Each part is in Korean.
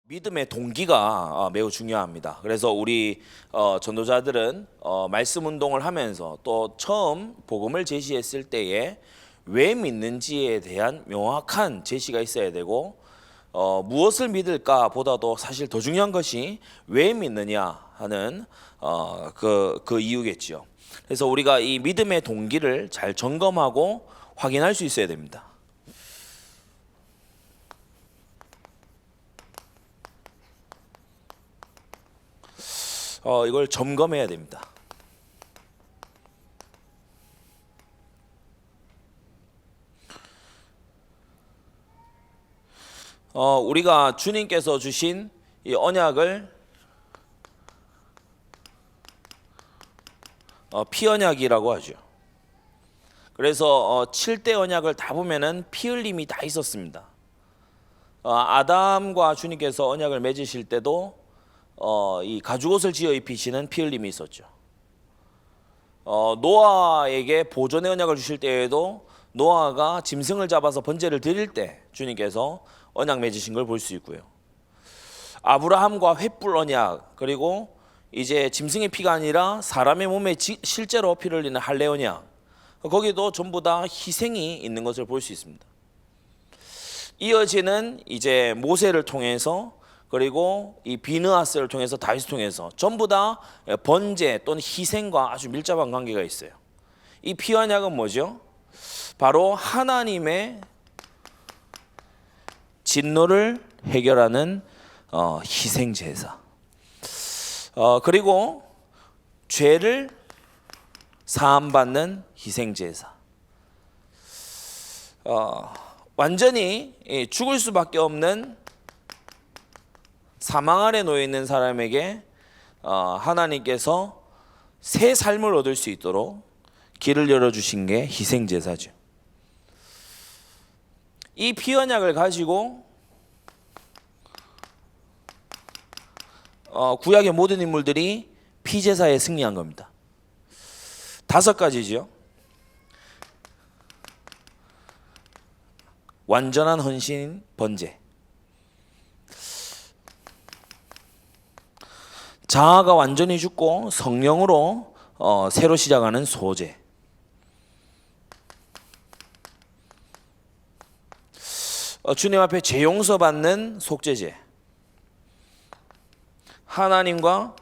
믿음의 동기가 매우 중요합니다. 그래서 우리 전도자들은 말씀 운동을 하면서 또 처음 복음을 제시했을 때에 왜 믿는지에 대한 명확한 제시가 있어야 되고 무엇을 믿을까 보다도 사실 더 중요한 것이 왜 믿느냐 하는 그 이유겠죠. 그래서 우리가 이 믿음의 동기를 잘 점검하고 확인할 수 있어야 됩니다. 이걸 점검해야 됩니다. 우리가 주님께서 주신 이 언약을 피언약이라고 하죠. 그래서 7대 언약을 다 보면은 피 흘림이 다 있었습니다. 아담과 주님께서 언약을 맺으실 때도 이 가죽옷을 지어 입히시는 피 흘림이 있었죠. 노아에게 보존의 언약을 주실 때에도 노아가 짐승을 잡아서 번제를 드릴 때 주님께서 언약 맺으신 걸 볼 수 있고요. 아브라함과 횃불 언약, 그리고 이제 짐승의 피가 아니라 사람의 몸에 실제로 피를 흘리는 할례 언약, 거기도 전부 다 희생이 있는 것을 볼 수 있습니다. 이어지는 이제 모세를 통해서, 그리고 이 비느하스를 통해서, 다윗을 통해서 전부 다 번제 또는 희생과 아주 밀접한 관계가 있어요. 이 피언약은 뭐죠? 바로 하나님의 진노를 해결하는 희생 제사. 그리고 죄를 사함받는 희생 제사. 완전히 죽을 수밖에 없는 사망 아래 놓여 있는 사람에게 하나님께서 새 삶을 얻을 수 있도록 길을 열어주신 게 희생 제사죠. 이 피언약을 가지고 구약의 모든 인물들이 피제사에 승리한 겁니다. 5가지죠. 완전한 헌신 번제, 자아가 완전히 죽고 성령으로 새로 시작하는 소제, 주님 앞에 죄 용서받는 속죄제, 하나님과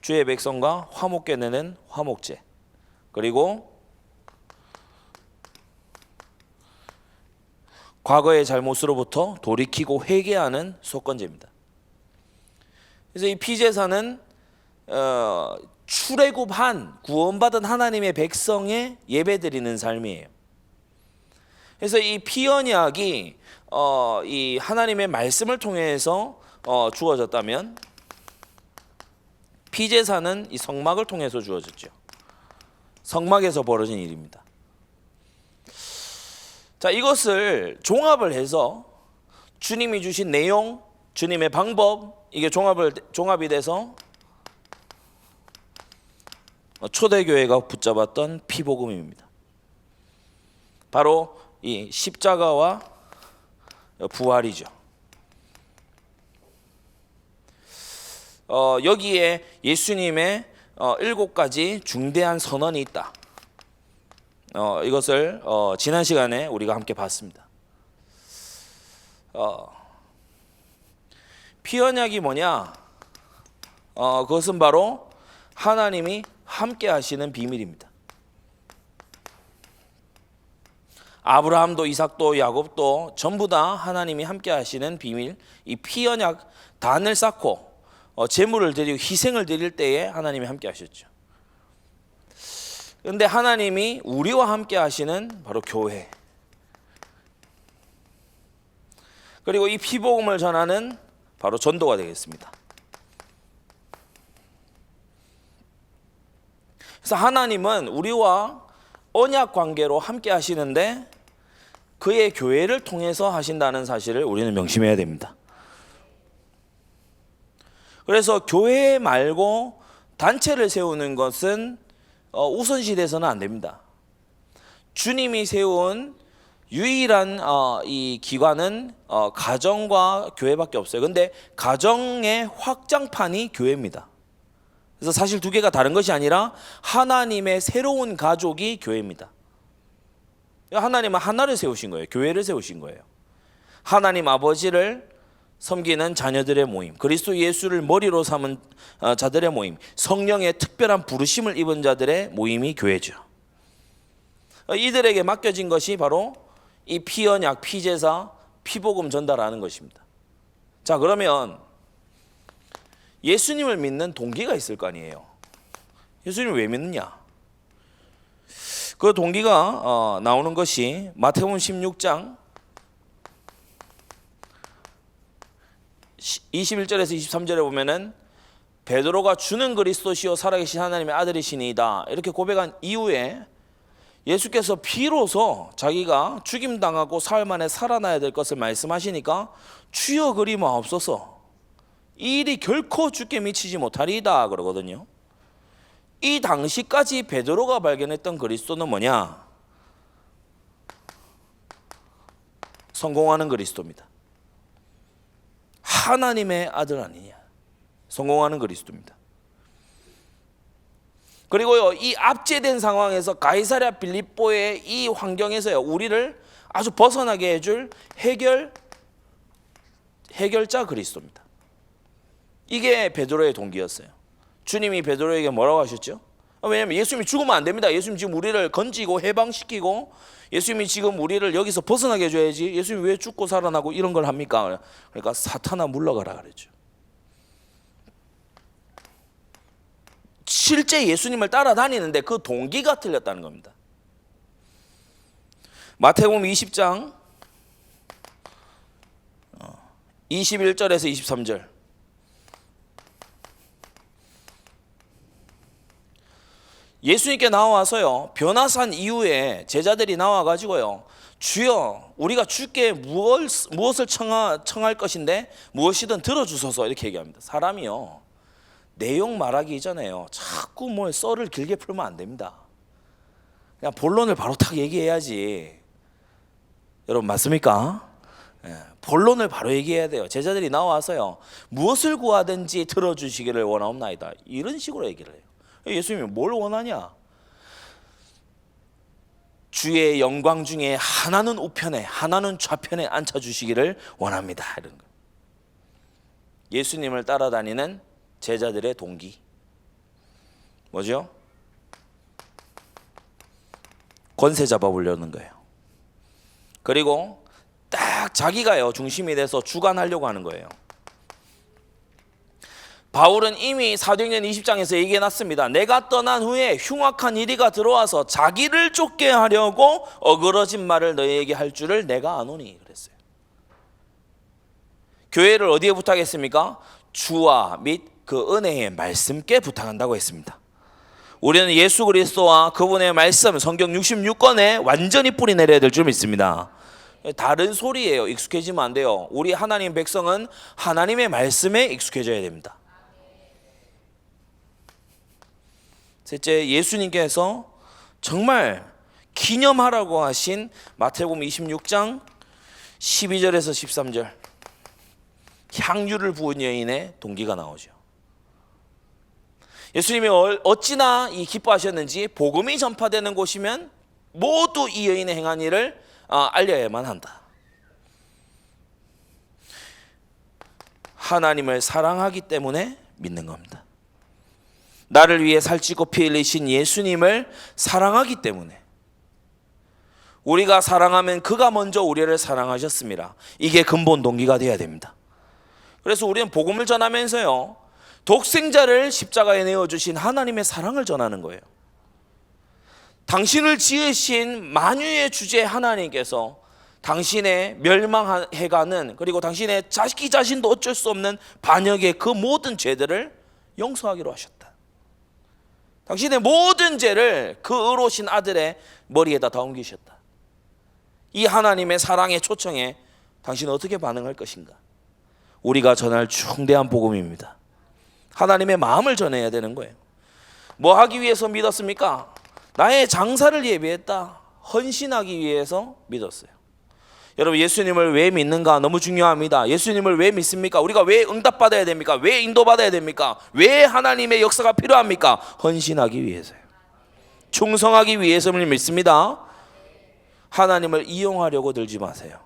주의 백성과 화목게 내는 화목제, 그리고 과거의 잘못으로부터 돌이키고 회개하는 속건제입니다. 그래서 이 피제사는 출애굽한 구원받은 하나님의 백성의 예배드리는 삶이에요. 그래서 이 피언약이 이 하나님의 말씀을 통해서 주어졌다면, 피제사는 이 성막을 통해서 주어졌죠. 성막에서 벌어진 일입니다. 자, 이것을 종합을 해서 주님이 주신 내용, 주님의 방법, 이게 종합이 돼서 초대교회가 붙잡았던 피복음입니다. 바로 이 십자가와 부활이죠. 여기에 예수님의 7가지 중대한 선언이 있다. 이것을 지난 시간에 우리가 함께 봤습니다. 피언약이 뭐냐? 그것은 바로 하나님이 함께 하시는 비밀입니다. 아브라함도 이삭도 야곱도 전부 다 하나님이 함께 하시는 비밀, 이 피언약 단을 쌓고 제물을 드리고 희생을 드릴 때에 하나님이 함께 하셨죠. 그런데 하나님이 우리와 함께 하시는 바로 교회, 그리고 이 피복음을 전하는 바로 전도가 되겠습니다. 그래서 하나님은 우리와 언약 관계로 함께 하시는데 그의 교회를 통해서 하신다는 사실을 우리는 명심해야 됩니다. 그래서 교회 말고 단체를 세우는 것은 우선시돼서는 안 됩니다. 주님이 세운 유일한 이 기관은 가정과 교회밖에 없어요. 근데 가정의 확장판이 교회입니다. 그래서 사실 두 개가 다른 것이 아니라 하나님의 새로운 가족이 교회입니다. 하나님은 하나를 세우신 거예요. 교회를 세우신 거예요. 하나님 아버지를 섬기는 자녀들의 모임, 그리스도 예수를 머리로 삼은 자들의 모임, 성령의 특별한 부르심을 입은 자들의 모임이 교회죠. 이들에게 맡겨진 것이 바로 이 피언약, 피제사, 피복음 전달하는 것입니다. 자, 그러면 예수님을 믿는 동기가 있을 거 아니에요. 예수님을 왜 믿느냐? 그 동기가 나오는 것이 마태복음 16장 21절에서 23절에 보면은 베드로가 주는 그리스도시요 살아계신 하나님의 아들이시니이다 이렇게 고백한 이후에 예수께서 비로소 자기가 죽임당하고 사흘 만에 살아나야 될 것을 말씀하시니까 주여 그리 마옵소서, 이 일이 결코 주께 미치지 못하리이다 그러거든요. 이 당시까지 베드로가 발견했던 그리스도는 뭐냐? 성공하는 그리스도입니다. 하나님의 아들 아니냐? 성공하는 그리스도입니다. 그리고요, 이 압제된 상황에서 가이사랴 빌립보의 이 환경에서요, 우리를 아주 벗어나게 해줄 해결자 그리스도입니다. 이게 베드로의 동기였어요. 주님이 베드로에게 뭐라고 하셨죠? 왜냐하면 예수님이 죽으면 안 됩니다. 예수님 지금 우리를 건지고 해방시키고 예수님이 지금 우리를 여기서 벗어나게 해줘야지, 예수님이 왜 죽고 살아나고 이런 걸 합니까? 그러니까 사탄아 물러가라 그랬죠. 실제 예수님을 따라다니는데 그 동기가 틀렸다는 겁니다. 마태복음 20장 21절에서 23절. 예수님께 나와서요, 변화산 이후에 제자들이 나와가지고요, 주여 우리가 주께 무엇을 청할 것인데 무엇이든 들어주소서 이렇게 얘기합니다. 사람이요, 내용 말하기 이전에요 자꾸 뭘 썰을 길게 풀면 안 됩니다. 그냥 본론을 바로 딱 얘기해야지. 여러분 맞습니까? 본론을 바로 얘기해야 돼요. 제자들이 나와서요, 무엇을 구하든지 들어주시기를 원하옵나이다 이런 식으로 얘기를 해요. 예수님이 뭘 원하냐? 주의 영광 중에 하나는 우편에 하나는 좌편에 앉혀주시기를 원합니다 이런 거. 예수님을 따라다니는 제자들의 동기 뭐죠? 권세 잡아보려는 거예요. 그리고 딱 자기가요 중심이 돼서 주관하려고 하는 거예요. 바울은 이미 사도행전 20장에서 얘기해놨습니다. 내가 떠난 후에 흉악한 이리가 들어와서 자기를 쫓게 하려고 어그러진 말을 너희에게 할 줄을 내가 아노니 그랬어요. 교회를 어디에 부탁했습니까? 주와 및 그 은혜의 말씀께 부탁한다고 했습니다. 우리는 예수 그리스도와 그분의 말씀 성경 66권에 완전히 뿌리 내려야 될 줄 믿습니다. 다른 소리예요. 익숙해지면 안 돼요. 우리 하나님 백성은 하나님의 말씀에 익숙해져야 됩니다. 셋째, 예수님께서 정말 기념하라고 하신 마태복음 26장 12절에서 13절 향유를 부은 여인의 동기가 나오죠. 예수님이 어찌나 기뻐하셨는지 복음이 전파되는 곳이면 모두 이 여인의 행한 일을 알려야만 한다. 하나님을 사랑하기 때문에 믿는 겁니다. 나를 위해 살찌고 피 흘리신 예수님을 사랑하기 때문에, 우리가 사랑하면 그가 먼저 우리를 사랑하셨습니다. 이게 근본 동기가 되어야 됩니다. 그래서 우리는 복음을 전하면서요, 독생자를 십자가에 내어주신 하나님의 사랑을 전하는 거예요. 당신을 지으신 만유의 주제 하나님께서 당신의 멸망해가는, 그리고 당신의 자기 자신도 어쩔 수 없는 반역의 그 모든 죄들을 용서하기로 하셨다. 당신의 모든 죄를 그 의로우신 아들의 머리에다 다 옮기셨다. 이 하나님의 사랑의 초청에 당신은 어떻게 반응할 것인가? 우리가 전할 중대한 복음입니다. 하나님의 마음을 전해야 되는 거예요. 뭐 하기 위해서 믿었습니까? 나의 장사를 예비했다. 헌신하기 위해서 믿었어요. 여러분, 예수님을 왜 믿는가 너무 중요합니다. 예수님을 왜 믿습니까? 우리가 왜 응답받아야 됩니까? 왜 인도받아야 됩니까? 왜 하나님의 역사가 필요합니까? 헌신하기 위해서요. 충성하기 위해서를 믿습니다. 하나님을 이용하려고 들지 마세요.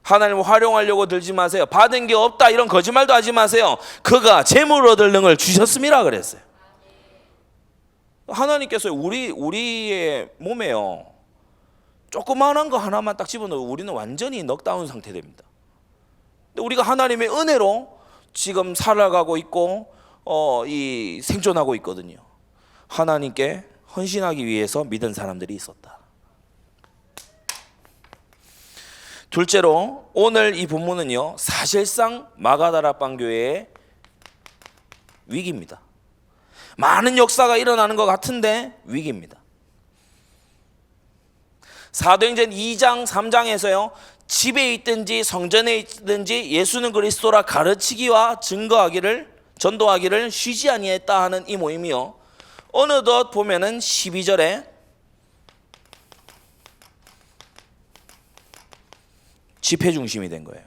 하나님을 활용하려고 들지 마세요. 받은 게 없다 이런 거짓말도 하지 마세요. 그가 재물을 얻을 능을 주셨음이라 그랬어요. 하나님께서 우리의 몸에요, 조그마한 거 하나만 딱 집어넣으면 우리는 완전히 넉다운 상태 됩니다. 근데 우리가 하나님의 은혜로 지금 살아가고 있고 이 생존하고 있거든요. 하나님께 헌신하기 위해서 믿은 사람들이 있었다. 둘째로 오늘 이 본문은요, 사실상 마가다락방 교회의 위기입니다. 많은 역사가 일어나는 것 같은데 위기입니다. 사도행전 2장 3장에서요, 집에 있든지 성전에 있든지 예수는 그리스도라 가르치기와 증거하기를, 전도하기를 쉬지 아니했다 하는 이 모임이요, 어느덧 보면은 12절에 집회 중심이 된 거예요.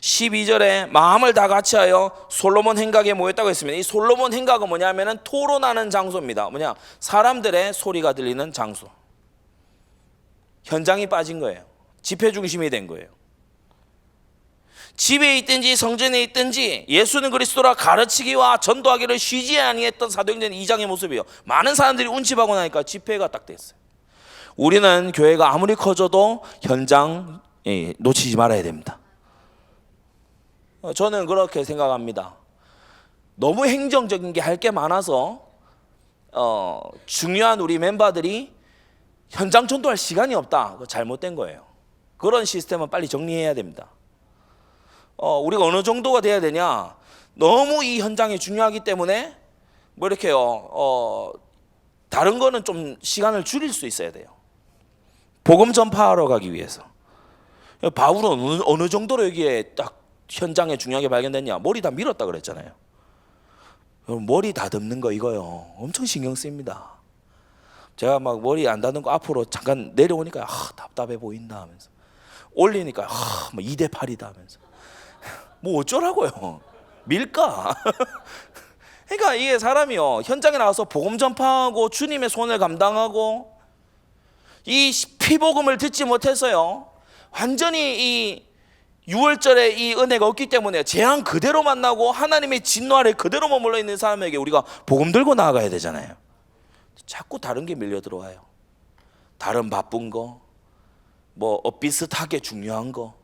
12절에 마음을 다 같이하여 솔로몬 행각에 모였다고 했습니다. 이 솔로몬 행각은 뭐냐면은 토론하는 장소입니다. 뭐냐? 사람들의 소리가 들리는 장소. 현장이 빠진 거예요. 집회 중심이 된 거예요. 집에 있든지 성전에 있든지 예수는 그리스도라 가르치기와 전도하기를 쉬지 아니했던 사도행전 2장의 모습이에요. 많은 사람들이 운집하고 나니까 집회가 딱 됐어요. 우리는 교회가 아무리 커져도 현장 놓치지 말아야 됩니다. 저는 그렇게 생각합니다. 너무 행정적인 게 할 게 많아서 중요한 우리 멤버들이 현장 전도할 시간이 없다. 그거 잘못된 거예요. 그런 시스템은 빨리 정리해야 됩니다. 우리가 어느 정도가 돼야 되냐? 너무 이 현장이 중요하기 때문에 뭐 이렇게요, 다른 거는 좀 시간을 줄일 수 있어야 돼요. 복음 전파하러 가기 위해서. 바울은 어느 정도로 여기에 딱 현장에 중요하게 발견됐냐? 머리 다 밀었다 그랬잖아요. 머리 다듬는 거 이거요, 엄청 신경 쓰입니다. 제가 막 머리 안 다듬고 앞으로 잠깐 내려오니까 답답해 보인다 하면서, 올리니까 뭐 2대 8이다 하면서, 뭐 어쩌라고요? 밀까? 그러니까 이게 사람이요, 현장에 나와서 복음 전파하고 주님의 손을 감당하고 이 피복음을 듣지 못해서요, 완전히 이 6월절에 이 은혜가 없기 때문에 재앙 그대로 만나고 하나님의 진노 아래 그대로 머물러 있는 사람에게 우리가 복음 들고 나아가야 되잖아요. 자꾸 다른 게 밀려 들어와요. 다른 바쁜 거, 뭐 비슷하게 중요한 거.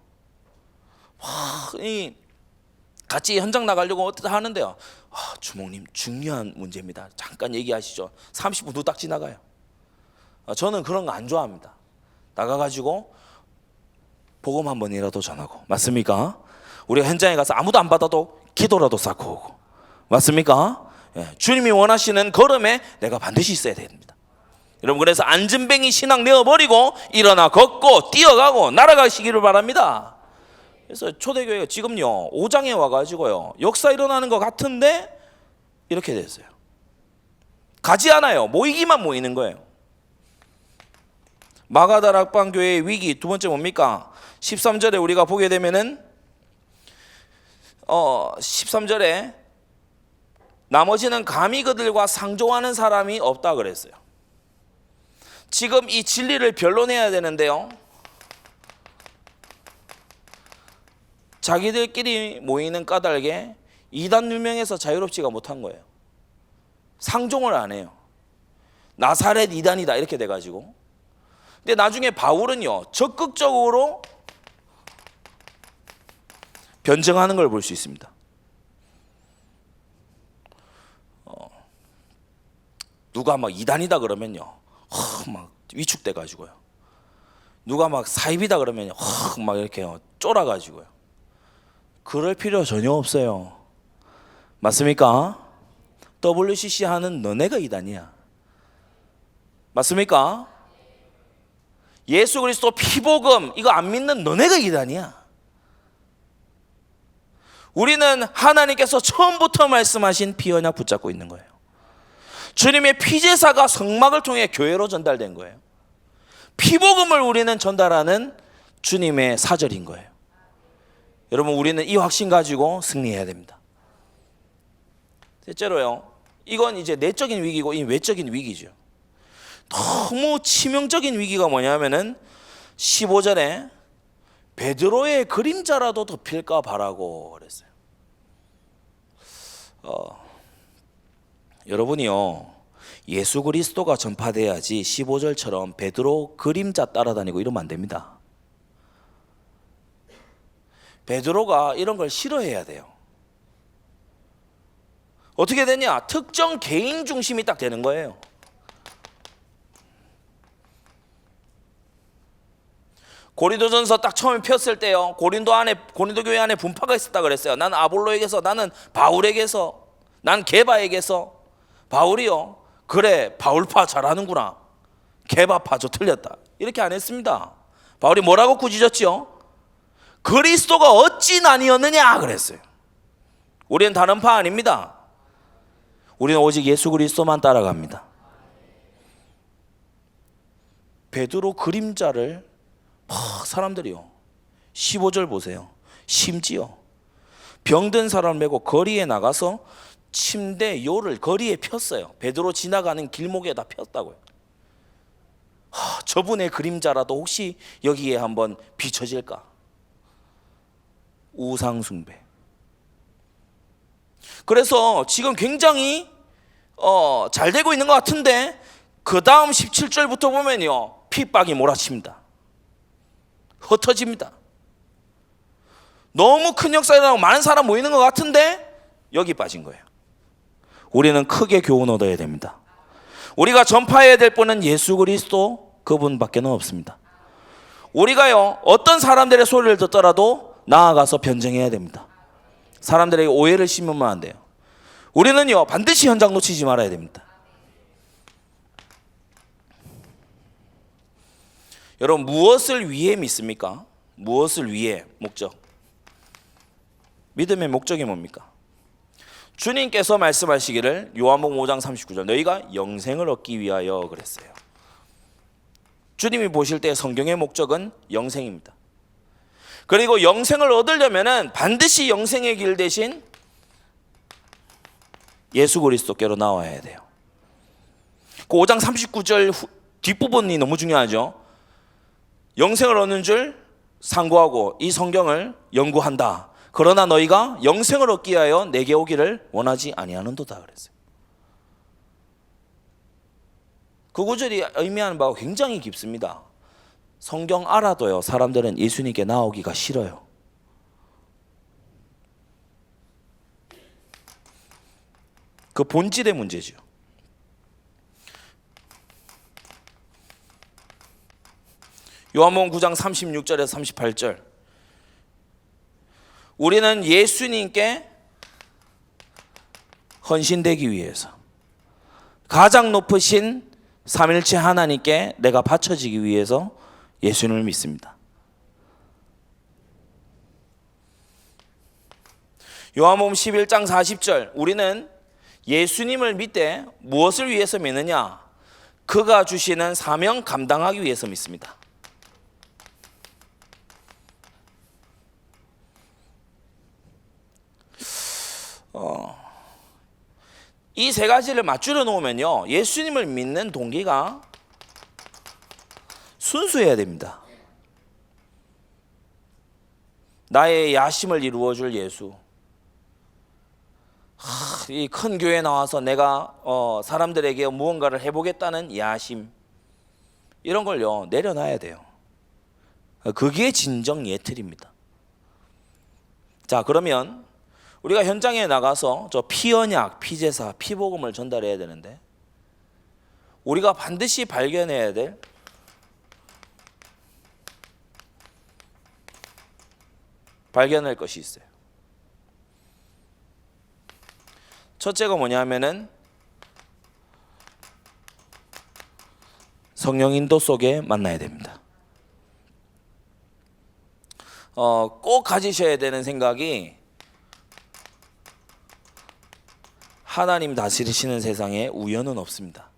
같이 현장 나가려고 어떻게 하는데요, 주목님 중요한 문제입니다, 잠깐 얘기하시죠. 30분 후딱 지나가요. 저는 그런 거 안 좋아합니다. 나가가지고 복음 한 번이라도 전하고, 맞습니까? 우리가 현장에 가서 아무도 안 받아도 기도라도 쌓고 오고, 맞습니까? 주님이 원하시는 걸음에 내가 반드시 있어야 됩니다. 여러분, 그래서 안진뱅이 신앙 내어버리고 일어나 걷고 뛰어가고 날아가시기를 바랍니다. 그래서 초대교회가 지금요 5장에 와가지고요 역사 일어나는 것 같은데 이렇게 됐어요. 가지 않아요. 모이기만 모이는 거예요. 마가다락방 교회의 위기 두 번째 뭡니까? 13절에 우리가 보게 되면은 13절에 나머지는 감히 그들과 상종하는 사람이 없다 그랬어요. 지금 이 진리를 변론해야 되는데요, 자기들끼리 모이는 까닭에 이단 유명해서 자유롭지가 못한 거예요. 상종을 안 해요. 나사렛 이단이다 이렇게 돼가지고. 근데 나중에 바울은요 적극적으로 변증하는 걸 볼 수 있습니다. 누가 막 이단이다 그러면요 막 위축돼 가지고요, 누가 막 사입이다 그러면요 막 이렇게 쫄아 가지고요. 그럴 필요 전혀 없어요. 맞습니까? WCC 하는 너네가 이단이야. 맞습니까? 예수 그리스도 피복음 이거 안 믿는 너네가 이단이야. 우리는 하나님께서 처음부터 말씀하신 피언약 붙잡고 있는 거예요. 주님의 피제사가 성막을 통해 교회로 전달된 거예요. 피복음을 우리는 전달하는 주님의 사절인 거예요. 여러분, 우리는 이 확신 가지고 승리해야 됩니다. 셋째로요, 이건 이제 내적인 위기고 이 외적인 위기죠. 너무 치명적인 위기가 뭐냐면은 15절에 베드로의 그림자라도 덮일까 바라고 그랬어요. 여러분이요, 예수 그리스도가 전파돼야지 15절처럼 베드로 그림자 따라다니고 이러면 안 됩니다. 베드로가 이런 걸 싫어해야 돼요. 어떻게 되냐? 특정 개인 중심이 딱 되는 거예요. 고린도전서 딱 처음에 폈을 때요, 고린도 교회 안에 분파가 있었다 그랬어요. 나는 아볼로에게서, 나는 바울에게서, 난 게바에게서. 바울이요, 그래 바울파 잘하는구나, 게바파 저 틀렸다, 이렇게 안 했습니다. 바울이 뭐라고 꾸짖었죠? 그리스도가 어찌 나뉘었느냐 그랬어요. 우리는 다른 파 아닙니다. 우리는 오직 예수 그리스도만 따라갑니다. 베드로 그림자를 사람들이요, 15절 보세요. 심지어 병든 사람을 메고 거리에 나가서 침대 요를 거리에 폈어요. 베드로 지나가는 길목에다 폈다고요. 저분의 그림자라도 혹시 여기에 한번 비춰질까? 우상숭배. 그래서 지금 굉장히 잘 되고 있는 것 같은데 그 다음 17절부터 보면요, 핍박이 몰아칩니다. 흩어집니다. 너무 큰 역사가 일어나고 많은 사람 모이는 것 같은데 여기 빠진 거예요. 우리는 크게 교훈 얻어야 됩니다. 우리가 전파해야 될 분은 예수 그리스도 그분밖에 없습니다. 우리가요, 어떤 사람들의 소리를 듣더라도 나아가서 변증해야 됩니다. 사람들에게 오해를 심으면 안 돼요. 우리는요, 반드시 현장 놓치지 말아야 됩니다. 여러분, 무엇을 위해 믿습니까? 무엇을 위해? 목적. 믿음의 목적이 뭡니까? 주님께서 말씀하시기를 요한복음 5장 39절 너희가 영생을 얻기 위하여 그랬어요. 주님이 보실 때 성경의 목적은 영생입니다. 그리고 영생을 얻으려면 반드시 영생의 길 대신 예수 그리스도께로 나와야 돼요. 그 5장 39절 뒷부분이 너무 중요하죠. 영생을 얻는 줄 상고하고 이 성경을 연구한다. 그러나 너희가 영생을 얻기 위하여 내게 오기를 원하지 아니하는도다 그랬어요. 그 구절이 의미하는 바가 굉장히 깊습니다. 성경 알아도요, 사람들은 예수님께 나오기가 싫어요. 그 본질의 문제죠. 요한복음 9장 36절에서 38절 우리는 예수님께 헌신되기 위해서 가장 높으신 삼일체 하나님께 내가 바쳐지기 위해서 예수님을 믿습니다. 요한복음 11장 40절 우리는 예수님을 믿되 무엇을 위해서 믿느냐? 그가 주시는 사명 감당하기 위해서 믿습니다. 이 세 가지를 맞추려 놓으면요, 예수님을 믿는 동기가 순수해야 됩니다. 나의 야심을 이루어줄 예수. 이 큰 교회에 나와서 내가 사람들에게 무언가를 해보겠다는 야심, 이런 걸요 내려놔야 돼요. 그게 진정 예틀입니다. 자, 그러면 우리가 현장에 나가서 저 피언약, 피제사, 피복음을 전달해야 되는데 우리가 반드시 발견해야 될 발견할 것이 있어요. 첫째가 뭐냐면은 성령 인도 속에 만나야 됩니다. 꼭 가지셔야 되는 생각이 하나님 다스리시는 세상에 우연은 없습니다.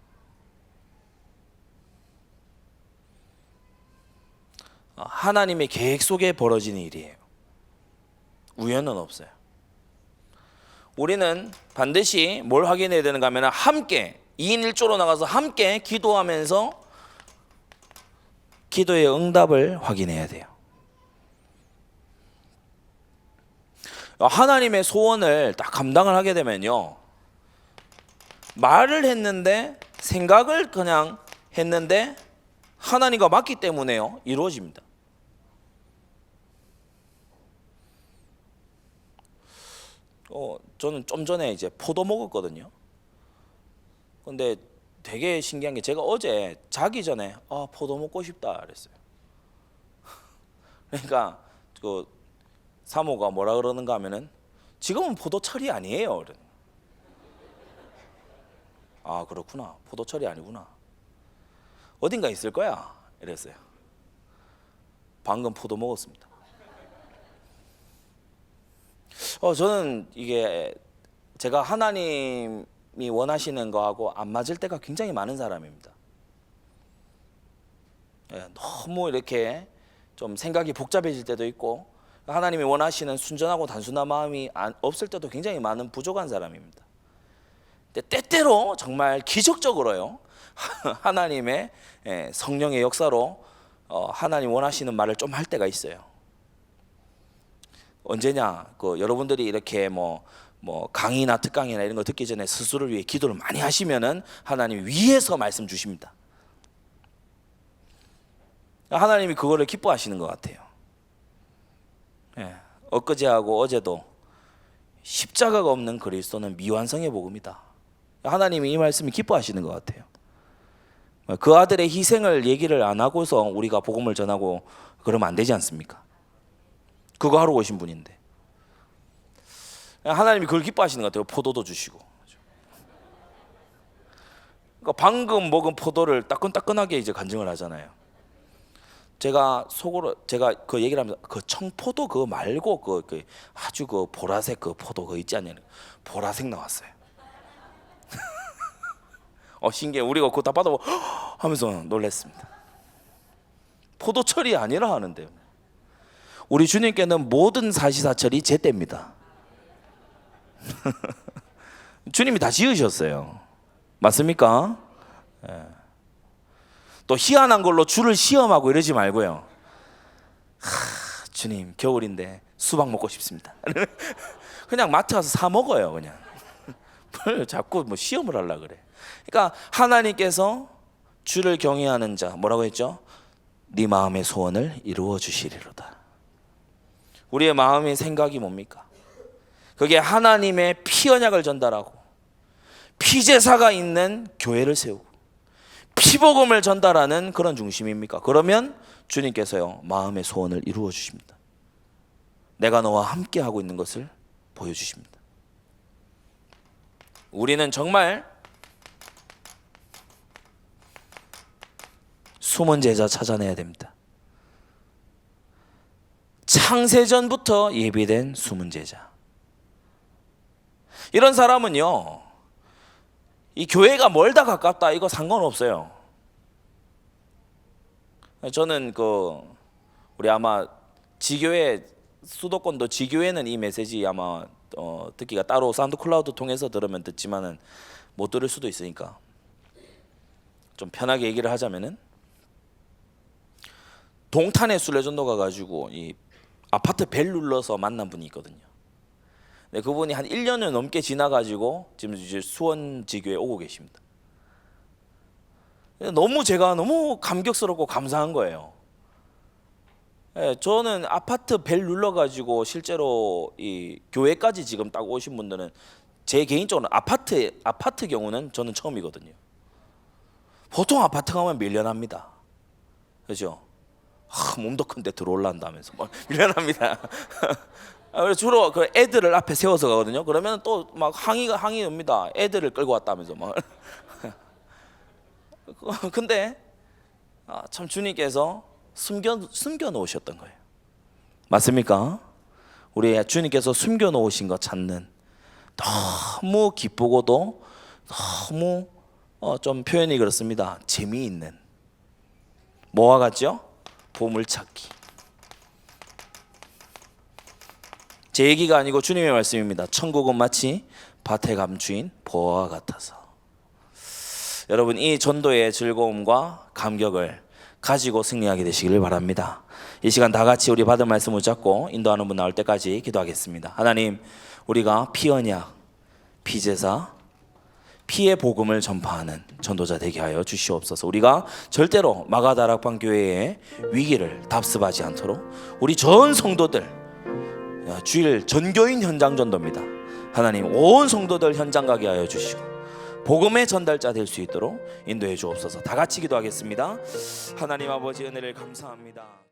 하나님의 계획 속에 벌어지는 일이에요. 우연은 없어요. 우리는 반드시 뭘 확인해야 되는가 하면 함께 2인 1조로 나가서 함께 기도하면서 기도의 응답을 확인해야 돼요. 하나님의 소원을 딱 감당을 하게 되면요, 말을 했는데 생각을 그냥 했는데 하나님과 맞기 때문에요 이루어집니다. 저는 좀 전에 이제 포도 먹었거든요. 근데 되게 신기한 게 제가 어제 자기 전에 포도 먹고 싶다 그랬어요. 그러니까 그 사모가 뭐라 그러는가 하면은 지금은 포도철이 아니에요. 아 그렇구나, 포도철이 아니구나, 어딘가 있을 거야 이랬어요. 방금 포도 먹었습니다. 저는 이게 제가 하나님이 원하시는 거하고 안 맞을 때가 굉장히 많은 사람입니다. 너무 이렇게 좀 생각이 복잡해질 때도 있고 하나님이 원하시는 순전하고 단순한 마음이 없을 때도 굉장히 많은 부족한 사람입니다. 근데 때때로 정말 기적적으로요 하나님의 성령의 역사로 하나님 원하시는 말을 좀 할 때가 있어요. 언제냐, 여러분들이 이렇게 뭐 강의나 특강이나 이런 거 듣기 전에 스스로를 위해 기도를 많이 하시면은 하나님이 위에서 말씀 주십니다. 하나님이 그거를 기뻐하시는 것 같아요. 엊그제하고 어제도 십자가가 없는 그리스도는 미완성의 복음이다. 하나님이 이 말씀을 기뻐하시는 것 같아요. 그 아들의 희생을 얘기를 안 하고서 우리가 복음을 전하고 그러면 안 되지 않습니까? 그거 하러 오신 분인데 하나님이 그걸 기뻐하시는 것 같아요. 포도도 주시고. 그러니까 방금 먹은 포도를 따끈따끈하게 이제 간증을 하잖아요. 제가 속으로 그 얘기를 하면서 그 청포도 그거 말고 그 아주 그 보라색 그 포도 그거 있지 않냐는 보라색 나왔어요. 신기해. 우리가 그거 다 받아보고 하면서 놀랐습니다. 포도철이 아니라 하는데요. 우리 주님께는 모든 사시사철이 제때입니다. 주님이 다 지으셨어요. 맞습니까? 또 희한한 걸로 주를 시험하고 이러지 말고요. 주님 겨울인데 수박 먹고 싶습니다. 그냥 마트 가서 사 먹어요. 그냥 뭘 자꾸 뭐 시험을 하려고 그래. 그러니까 하나님께서 주를 경외하는 자 뭐라고 했죠? 네 마음의 소원을 이루어 주시리로다. 우리의 마음의 생각이 뭡니까? 그게 하나님의 피 언약을 전달하고 피제사가 있는 교회를 세우고 피복음을 전달하는 그런 중심입니까? 그러면 주님께서요 마음의 소원을 이루어 주십니다. 내가 너와 함께 하고 있는 것을 보여주십니다. 우리는 정말 숨은 제자 찾아내야 됩니다. 창세전부터 예비된 숨은 제자. 이런 사람은요 이 교회가 멀다 가깝다 이거 상관없어요. 저는 우리 아마 지교회 수도권도 지교회는 이 메시지 아마 듣기가 따로 사운드 클라우드 통해서 들으면 듣지만은 못 들을 수도 있으니까 좀 편하게 얘기를 하자면은 동탄에 순례전도 가가지고 이 아파트 벨 눌러서 만난 분이 있거든요. 근데 그분이 한 1년을 넘게 지나가지고 지금 이제 수원지교에 오고 계십니다. 제가 너무 감격스럽고 감사한 거예요. 저는 아파트 벨 눌러가지고 실제로 이 교회까지 지금 딱 오신 분들은 제 개인적으로 아파트 경우는 저는 처음이거든요. 보통 아파트 가면 밀려납니다. 그죠? 몸도 큰데 들어올란다면서 밀려납니다. 주로 그 애들을 앞에 세워서 가거든요. 그러면 또 막 항의입니다. 애들을 끌고 왔다면서 막. 근데 참 주님께서 숨겨 놓으셨던 거예요. 맞습니까? 우리 주님께서 숨겨 놓으신 것 찾는 너무 기쁘고도 너무 좀 표현이 그렇습니다. 재미있는 뭐와 같죠? 보물찾기. 제 얘기가 아니고 주님의 말씀입니다. 천국은 마치 밭에 감추인 보화와 같아서. 여러분, 이 전도의 즐거움과 감격을 가지고 승리하게 되시기를 바랍니다. 이 시간 다 같이 우리 받은 말씀을 잡고 인도하는 분 나올 때까지 기도하겠습니다. 하나님, 우리가 피언약, 피제사, 피의 복음을 전파하는 전도자 되게 하여 주시옵소서. 우리가 절대로 마가다락방 교회의 위기를 답습하지 않도록 우리 전 성도들, 주일 전교인 현장 전도입니다. 하나님, 온 성도들 현장 가게 하여 주시고 복음의 전달자 될 수 있도록 인도해 주옵소서. 다 같이 기도하겠습니다. 하나님 아버지, 은혜를 감사합니다.